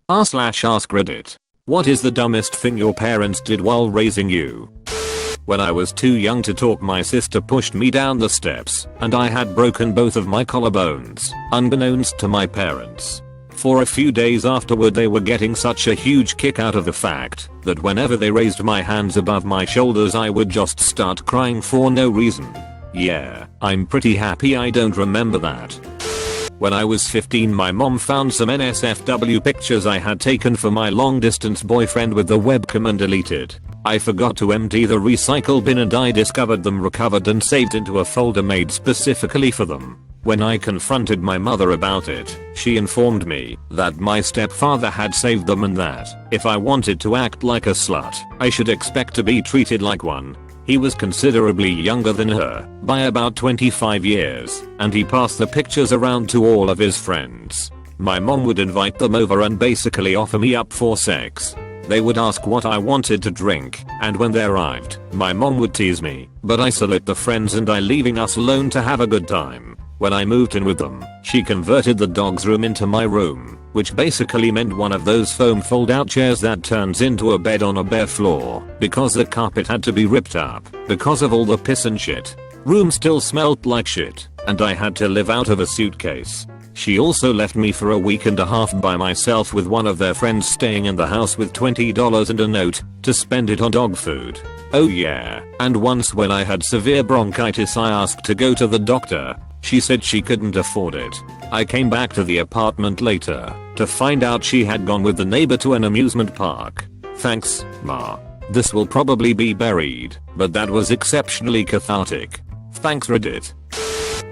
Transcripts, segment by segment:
r/AskReddit. What is the dumbest thing your parents did while raising you? When I was too young to talk, my sister pushed me down the steps and I had broken both of my collarbones, unbeknownst to my parents. For a few days afterward they were getting such a huge kick out of the fact that whenever they raised my hands above my shoulders I would just start crying for no reason. Yeah, I'm pretty happy I don't remember that. When I was 15 my mom found some NSFW pictures I had taken for my long distance boyfriend with the webcam and deleted. I forgot to empty the recycle bin and I discovered them recovered and saved into a folder made specifically for them. When I confronted my mother about it, she informed me that my stepfather had saved them and that if I wanted to act like a slut, I should expect to be treated like one. He was considerably younger than her, by about 25 years, and he passed the pictures around to all of his friends. My mom would invite them over and basically offer me up for sex. They would ask what I wanted to drink, and when they arrived, my mom would tease me, but isolate the friends and I leaving us alone to have a good time. When I moved in with them, she converted the dog's room into my room, which basically meant one of those foam fold-out chairs that turns into a bed on a bare floor, because the carpet had to be ripped up, because of all the piss and shit. Room still smelled like shit, and I had to live out of a suitcase. She also left me for a week and a half by myself with one of their friends staying in the house with $20 and a note to spend it on dog food. Oh yeah, and once when I had severe bronchitis I asked to go to the doctor. She said she couldn't afford it. I came back to the apartment later to find out she had gone with the neighbor to an amusement park. Thanks, Ma. This will probably be buried, but that was exceptionally cathartic. Thanks Reddit.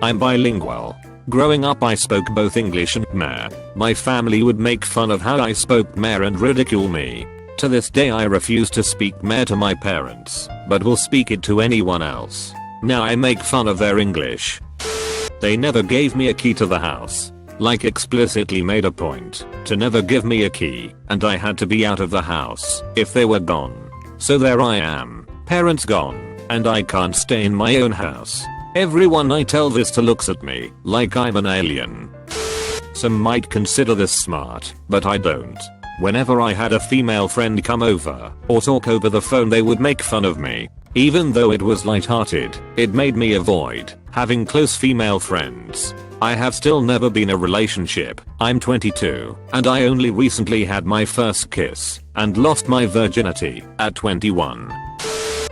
I'm bilingual. Growing up I spoke both English and Khmer. My family would make fun of how I spoke Khmer and ridicule me. To this day I refuse to speak Khmer to my parents, but will speak it to anyone else. Now I make fun of their English. They never gave me a key to the house. Like explicitly made a point to never give me a key, and I had to be out of the house if they were gone. So there I am, parents gone, and I can't stay in my own house. Everyone I tell this to looks at me like I'm an alien. Some might consider this smart, but I don't. Whenever I had a female friend come over or talk over the phone they would make fun of me. Even though it was lighthearted, it made me avoid having close female friends. I have still never been in a relationship. I'm 22, and I only recently had my first kiss and lost my virginity at 21.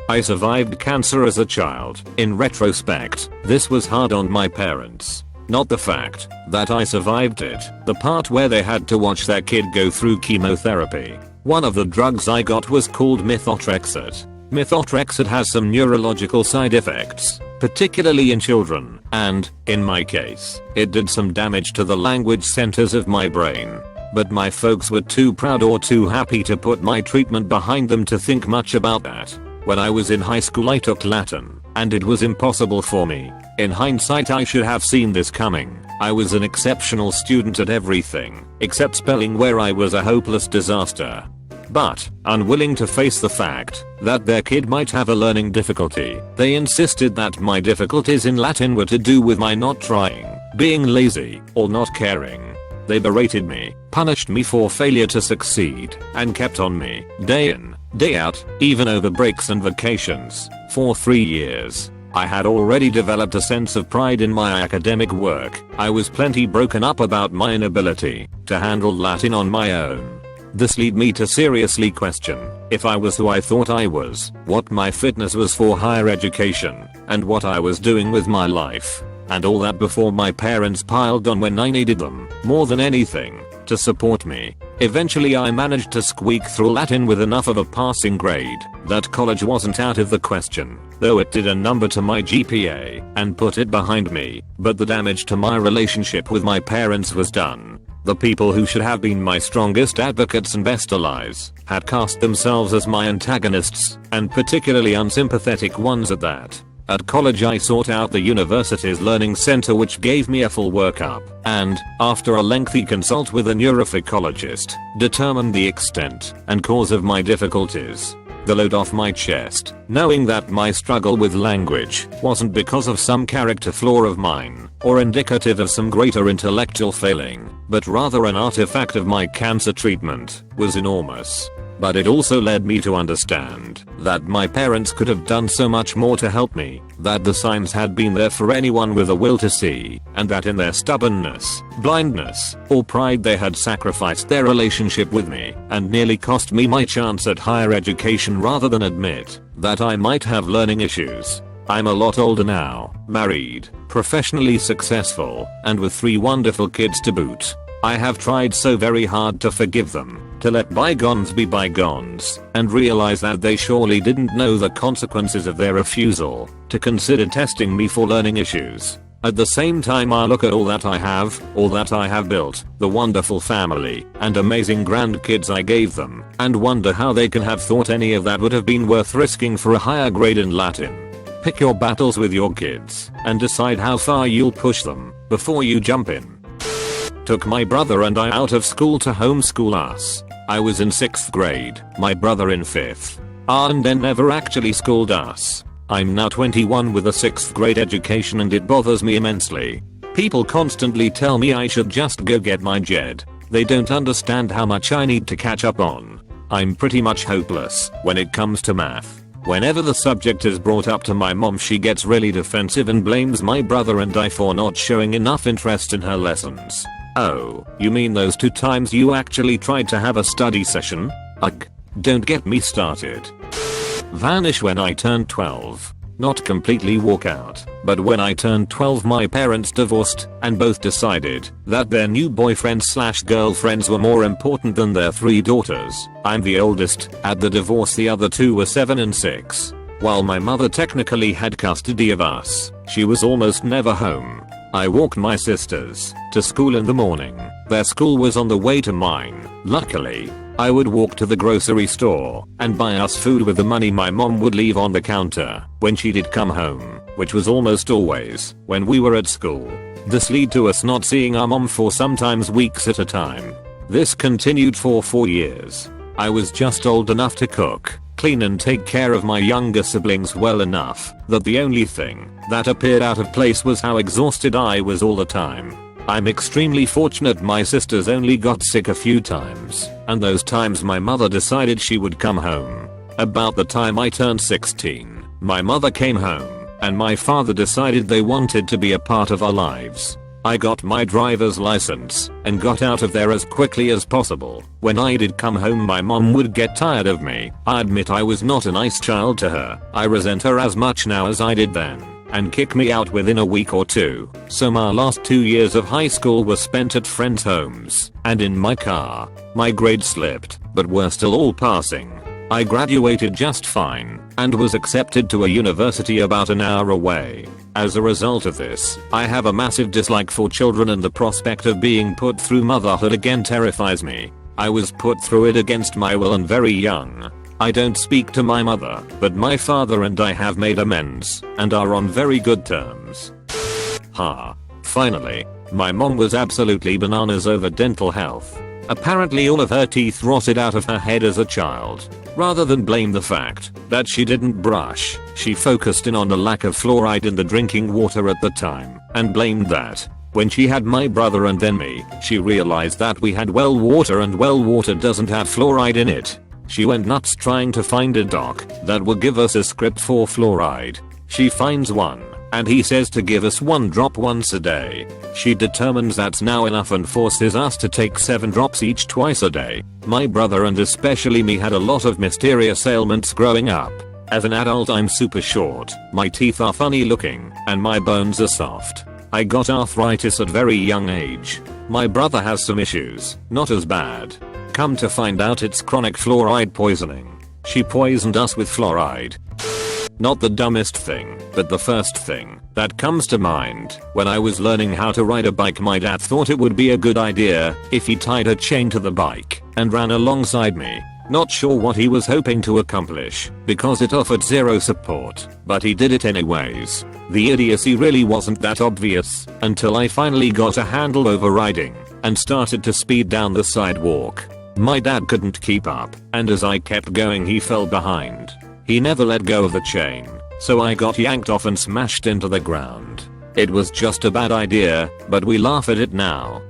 I survived cancer as a child. In retrospect, this was hard on my parents. Not the fact that I survived it, the part where they had to watch their kid go through chemotherapy. One of the drugs I got was called methotrexate. Methotrexate has some neurological side effects, particularly in children, and, in my case, it did some damage to the language centers of my brain. But my folks were too proud or too happy to put my treatment behind them to think much about that. When I was in high school I took Latin, and it was impossible for me. In hindsight I should have seen this coming. I was an exceptional student at everything, except spelling where I was a hopeless disaster. But, unwilling to face the fact that their kid might have a learning difficulty, they insisted that my difficulties in Latin were to do with my not trying, being lazy, or not caring. They berated me, punished me for failure to succeed, and kept on me, day in, day out, even over breaks and vacations, for 3 years. I had already developed a sense of pride in my academic work. I was plenty broken up about my inability to handle Latin on my own. This led me to seriously question if I was who I thought I was, what my fitness was for higher education, and what I was doing with my life. And all that before my parents piled on when I needed them, more than anything, to support me. Eventually I managed to squeak through Latin with enough of a passing grade that college wasn't out of the question, though it did a number to my GPA and put it behind me, but the damage to my relationship with my parents was done. The people who should have been my strongest advocates and best allies had cast themselves as my antagonists, and particularly unsympathetic ones at that. At college I sought out the university's learning center which gave me a full workup, and, after a lengthy consult with a neuropsychologist, determined the extent and cause of my difficulties. the load off my chest, knowing that my struggle with language wasn't because of some character flaw of mine or indicative of some greater intellectual failing, but rather an artifact of my cancer treatment, was enormous. But it also led me to understand that my parents could have done so much more to help me, that the signs had been there for anyone with a will to see, and that in their stubbornness, blindness, or pride they had sacrificed their relationship with me and nearly cost me my chance at higher education rather than admit that I might have learning issues. I'm a lot older now, married, professionally successful, and with 3 wonderful kids to boot. I have tried so very hard to forgive them, to let bygones be bygones, and realize that they surely didn't know the consequences of their refusal to consider testing me for learning issues. At the same time, I look at all that I have built, the wonderful family and amazing grandkids I gave them, and wonder how they can have thought any of that would have been worth risking for a higher grade in Latin. Pick your battles with your kids and decide how far you'll push them before you jump in. Took my brother and I out of school to homeschool us. I was in 6th grade, my brother in 5th. And then never actually schooled us. I'm now 21 with a 6th grade education and it bothers me immensely. People constantly tell me I should just go get my JED. They don't understand how much I need to catch up on. I'm pretty much hopeless when it comes to math. Whenever the subject is brought up to my mom, she gets really defensive and blames my brother and I for not showing enough interest in her lessons. Oh, you mean those 2 times you actually tried to have a study session? Ugh, don't get me started. Vanish when I turned 12. Not completely walk out, but when I turned 12 my parents divorced and both decided that their new boyfriends/girlfriends were more important than their 3 daughters. I'm the oldest. At the divorce the other 2 were 7 and 6. While my mother technically had custody of us, she was almost never home. I walked my sisters to school in the morning. Their school was on the way to mine. Luckily, I would walk to the grocery store and buy us food with the money my mom would leave on the counter when she did come home, which was almost always when we were at school. This led to us not seeing our mom for sometimes weeks at a time. This continued for 4 years. I was just old enough to cook, clean and take care of my younger siblings well enough that the only thing that appeared out of place was how exhausted I was all the time. I'm extremely fortunate my sisters only got sick a few times, and those times my mother decided she would come home. About the time I turned 16, my mother came home, and my father decided they wanted to be a part of our lives. I got my driver's license and got out of there as quickly as possible. When I did come home my mom would get tired of me. I admit I was not a nice child to her. I resent her as much now as I did then, and kick me out within a week or 2. So my last 2 years of high school were spent at friends' homes and in my car. My grades slipped, but were still all passing. I graduated just fine and was accepted to a university about an hour away. As a result of this, I have a massive dislike for children and the prospect of being put through motherhood again terrifies me. I was put through it against my will and very young. I don't speak to my mother, but my father and I have made amends and are on very good terms. Ha. Finally, my mom was absolutely bananas over dental health. Apparently all of her teeth rotted out of her head as a child. Rather than blame the fact that she didn't brush, she focused in on the lack of fluoride in the drinking water at the time and blamed that. When she had my brother and then me, she realized that we had well water and well water doesn't have fluoride in it. She went nuts trying to find a doc that would give us a script for fluoride. She finds one, and he says to give us 1 drop once a day. She determines that's now enough and forces us to take 7 drops each twice a day. My brother and especially me had a lot of mysterious ailments growing up. As an adult I'm super short, my teeth are funny looking, and my bones are soft. I got arthritis at very young age. My brother has some issues, not as bad. Come to find out it's chronic fluoride poisoning. She poisoned us with fluoride. Not the dumbest thing, but the first thing that comes to mind. When I was learning how to ride a bike my dad thought it would be a good idea if he tied a chain to the bike and ran alongside me. Not sure what he was hoping to accomplish because it offered 0 support, but he did it anyways. The idiocy really wasn't that obvious until I finally got a handle over riding and started to speed down the sidewalk. My dad couldn't keep up, and as I kept going he fell behind. He never let go of the chain, so I got yanked off and smashed into the ground. It was just a bad idea, but we laugh at it now.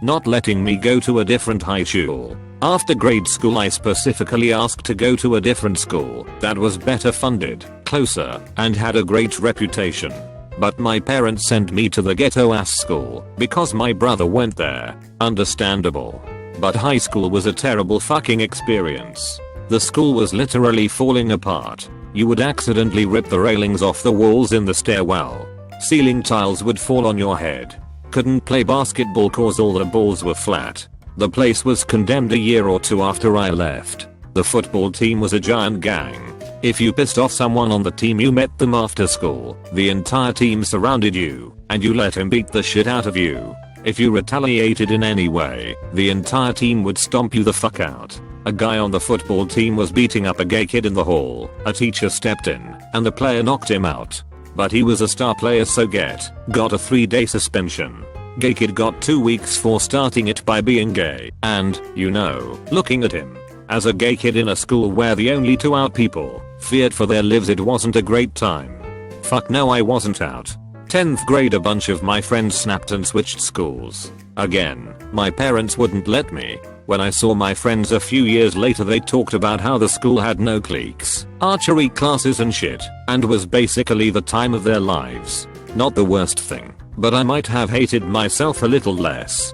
Not letting me go to a different high school. After grade school I specifically asked to go to a different school that was better funded, closer, and had a great reputation. But my parents sent me to the ghetto ass school because my brother went there. Understandable. But high school was a terrible fucking experience. The school was literally falling apart. You would accidentally rip the railings off the walls in the stairwell. Ceiling tiles would fall on your head. Couldn't play basketball cause all the balls were flat. The place was condemned a year or two after I left. The football team was a giant gang. If you pissed off someone on the team you met them after school, the entire team surrounded you, and you let him beat the shit out of you. If you retaliated in any way, the entire team would stomp you the fuck out. A guy on the football team was beating up a gay kid in the hall. A teacher stepped in, and the player knocked him out. But he was a star player so got a 3-day suspension. Gay kid got 2 weeks for starting it by being gay, and, looking at him. As a gay kid in a school where the only 2 out people feared for their lives, it wasn't a great time. Fuck no, I wasn't out. 10th grade a bunch of my friends snapped and switched schools. Again, my parents wouldn't let me. When I saw my friends a few years later they talked about how the school had no cliques, archery classes and shit, and was basically the time of their lives. Not the worst thing, but I might have hated myself a little less.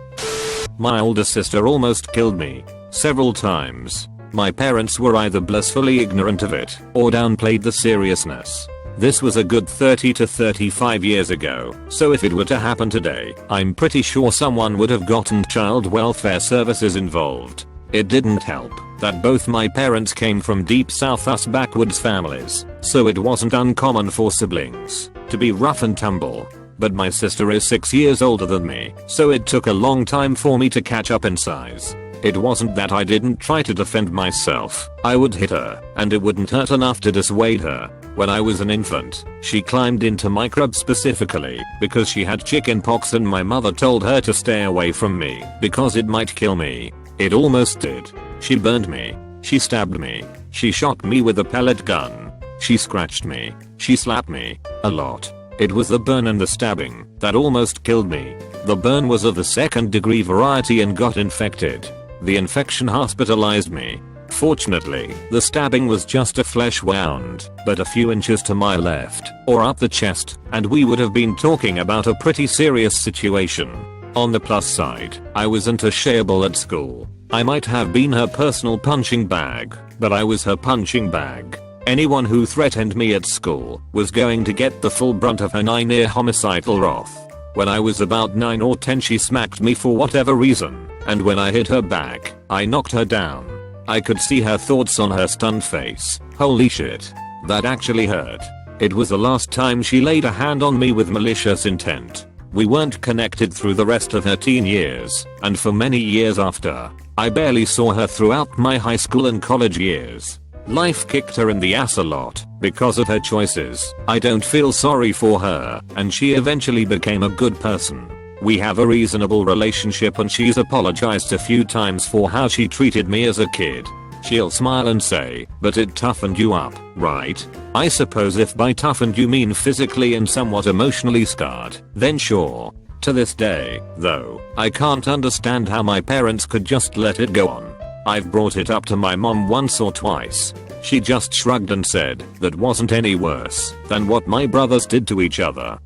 My older sister almost killed me. Several times. My parents were either blissfully ignorant of it or downplayed the seriousness. This was a good 30 to 35 years ago, so if it were to happen today, I'm pretty sure someone would have gotten child welfare services involved. It didn't help that both my parents came from deep south us backwoods families, so it wasn't uncommon for siblings to be rough and tumble. But my sister is 6 years older than me, so it took a long time for me to catch up in size. It wasn't that I didn't try to defend myself. I would hit her, and it wouldn't hurt enough to dissuade her. When I was an infant, she climbed into my crib specifically because she had chicken pox and my mother told her to stay away from me because it might kill me. It almost did. She burned me. She stabbed me. She shot me with a pellet gun. She scratched me. She slapped me. A lot. It was the burn and the stabbing that almost killed me. The burn was of the 2nd degree variety and got infected. The infection hospitalized me. Fortunately, the stabbing was just a flesh wound, but a few inches to my left, or up the chest, and we would have been talking about a pretty serious situation. On the plus side, I wasn't shareable at school. I might have been her personal punching bag, but I was her punching bag. Anyone who threatened me at school was going to get the full brunt of her 9-year homicidal wrath. When I was about 9 or 10 she smacked me for whatever reason, and when I hit her back, I knocked her down. I could see her thoughts on her stunned face. Holy shit. That actually hurt. It was the last time she laid a hand on me with malicious intent. We weren't connected through the rest of her teen years, and for many years after. I barely saw her throughout my high school and college years. Life kicked her in the ass a lot because of her choices. I don't feel sorry for her, and she eventually became a good person. We have a reasonable relationship and she's apologized a few times for how she treated me as a kid. She'll smile and say, but it toughened you up, right? I suppose if by toughened you mean physically and somewhat emotionally scarred, then sure. To this day, though, I can't understand how my parents could just let it go on. I've brought it up to my mom once or twice. She just shrugged and said that wasn't any worse than what my brothers did to each other.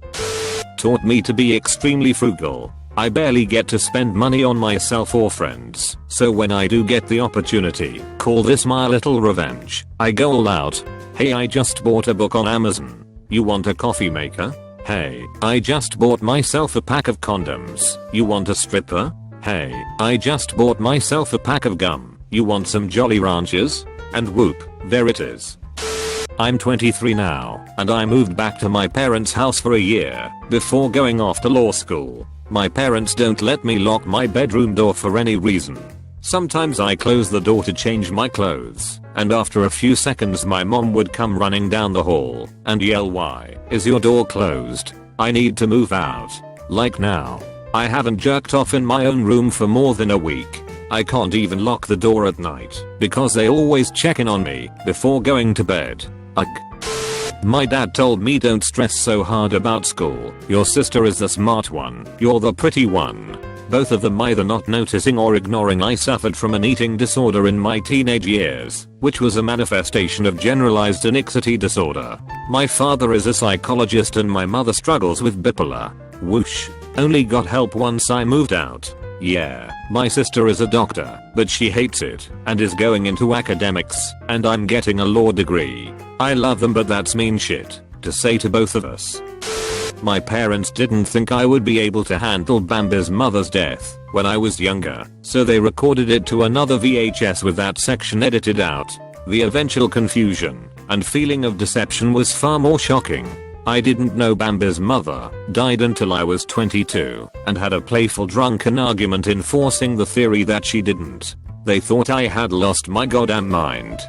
Taught me to be extremely frugal. I barely get to spend money on myself or friends, so when I do get the opportunity, call this my little revenge. I go all out. Hey, I just bought a book on Amazon. You want a coffee maker? Hey, I just bought myself a pack of condoms. You want a stripper? Hey, I just bought myself a pack of gum. You want some Jolly Ranchers? And whoop, there it is. I'm 23 now, and I moved back to my parents' house for a year before going off to law school. My parents don't let me lock my bedroom door for any reason. Sometimes I close the door to change my clothes, and after a few seconds my mom would come running down the hall and yell, "Why is your door closed? I need to move out." Like now. I haven't jerked off in my own room for more than a week. I can't even lock the door at night because they always check in on me before going to bed. Ugh. My dad told me don't stress so hard about school. Your sister is the smart one. You're the pretty one. Both of them either not noticing or ignoring I suffered from an eating disorder in my teenage years, which was a manifestation of generalized anxiety disorder. My father is a psychologist and my mother struggles with bipolar. Whoosh. Only got help once I moved out. Yeah, my sister is a doctor, but she hates it and is going into academics, and I'm getting a law degree. I love them, but that's mean shit to say to both of us. My parents didn't think I would be able to handle Bambi's mother's death when I was younger, so they recorded it to another VHS with that section edited out. The eventual confusion and feeling of deception was far more shocking. I didn't know Bambi's mother died until I was 22 and had a playful drunken argument enforcing the theory that she didn't. They thought I had lost my goddamn mind.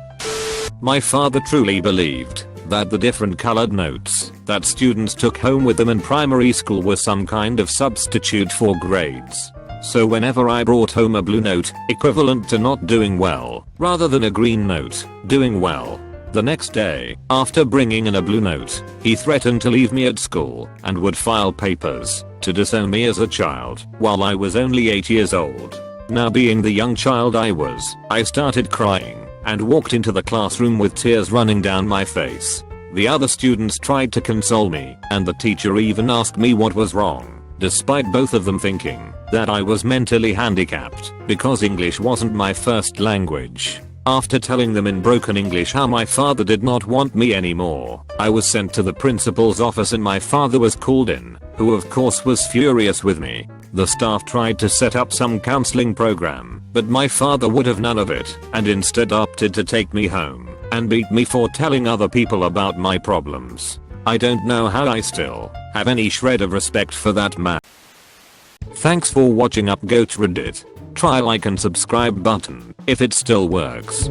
My father truly believed that the different colored notes that students took home with them in primary school were some kind of substitute for grades. So whenever I brought home a blue note, equivalent to not doing well, rather than a green note, doing well, the next day, after bringing in a blue note, he threatened to leave me at school and would file papers to disown me as a child while I was only 8 years old. Now, being the young child I was, I started crying and walked into the classroom with tears running down my face. The other students tried to console me, and the teacher even asked me what was wrong, despite both of them thinking that I was mentally handicapped because English wasn't my first language. After telling them in broken English how my father did not want me anymore, I was sent to the principal's office and my father was called in, who of course was furious with me. The staff tried to set up some counseling program, but my father would have none of it and instead opted to take me home and beat me for telling other people about my problems. I don't know how I still have any shred of respect for that man. Thanks for watching UpGoat Reddit. Try like and subscribe button if it still works.